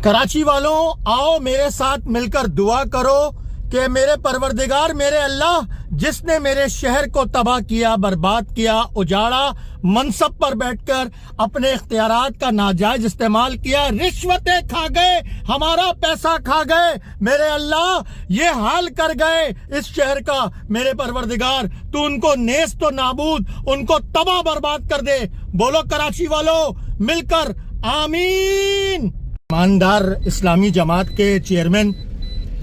کراچی والوں آؤ میرے ساتھ مل کر دعا کرو کہ میرے پروردگار میرے اللہ جس نے میرے شہر کو تباہ کیا، برباد کیا، اجاڑا، منصب پر بیٹھ کر اپنے اختیارات کا ناجائز استعمال کیا، رشوتیں کھا گئے، ہمارا پیسہ کھا گئے، میرے اللہ یہ حال کر گئے اس شہر کا، میرے پروردگار تو ان کو نیست و نابود، ان کو تباہ برباد کر دے۔ بولو کراچی والوں مل کر آمین۔ ایماندار اسلامی جماعت کے چیئرمین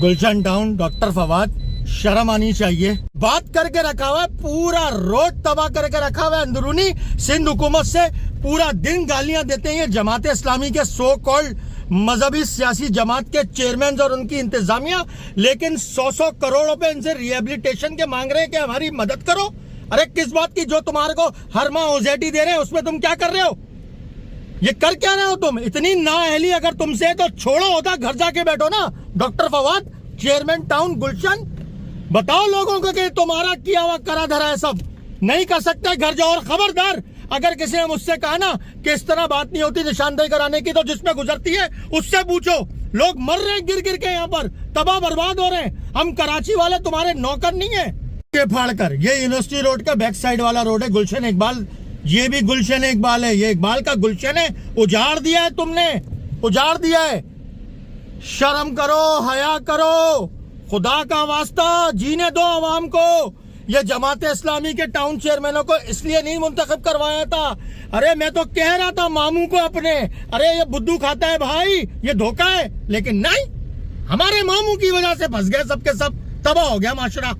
گلشن ٹاؤن ڈاکٹر فواد، شرم آنی چاہیے، بات کر کے رکھا ہوا ہے، پورا روڈ تباہ کر کے رکھا ہوا ہے، اندرونی سندھ حکومت سے پورا دن گالیاں دیتے ہیں جماعت اسلامی کے سو کالڈ مذہبی سیاسی جماعت کے چیئرمین اور ان کی انتظامیہ، لیکن 100 کروڑ روپے ان سے ریہیبلیٹیشن کے مانگ رہے ہیں کہ ہماری مدد کرو۔ ارے کس بات کی؟ جو تمہارے کو ہر ماہ اوزیٹی دے رہے ہیں اس میں تم کیا کر رہے ہو؟ یہ کر کیا رہے ہو تم؟ اتنی نااہلی اگر تم سے تو چھوڑو ہوتا، گھر جا کے بیٹھو نا۔ ڈاکٹر فواد چیئرمین ٹاؤن گلشن، بتاؤ لوگوں کو کہ تمہارا کیا ہوا کرا دھرا ہے، سب نہیں کر سکتے، گھر جاؤ۔ اور خبردار اگر کسی نے مجھ سے کہا نا کہ اس طرح بات نہیں ہوتی نشاندہی کرانے کی، تو جس میں گزرتی ہے اس سے پوچھو۔ لوگ مر رہے ہیں گر گر کے، یہاں پر تباہ برباد ہو رہے ہیں۔ ہم کراچی والے تمہارے نوکر نہیں ہیں۔ یہ پھاڑ کر، یہ یونیورسٹی روڈ کا بیک سائیڈ والا روڈ ہے، گلشن اقبال، یہ بھی گلشن اقبال ہے، یہ اقبال کا گلشن ہے، اجاڑ دیا ہے تم نے، اجاڑ دیا ہے۔ شرم کرو، حیا کرو، خدا کا واسطہ جینے دو عوام کو۔ یہ جماعت اسلامی کے ٹاؤن چیئرمینوں کو اس لیے نہیں منتخب کروایا تھا۔ ارے میں تو کہہ رہا تھا ماموں کو اپنے، ارے یہ بدھو کھاتا ہے بھائی، یہ دھوکہ ہے، لیکن نہیں، ہمارے ماموں کی وجہ سے پھنس گئے، سب کے سب تباہ ہو گیا معاشرہ۔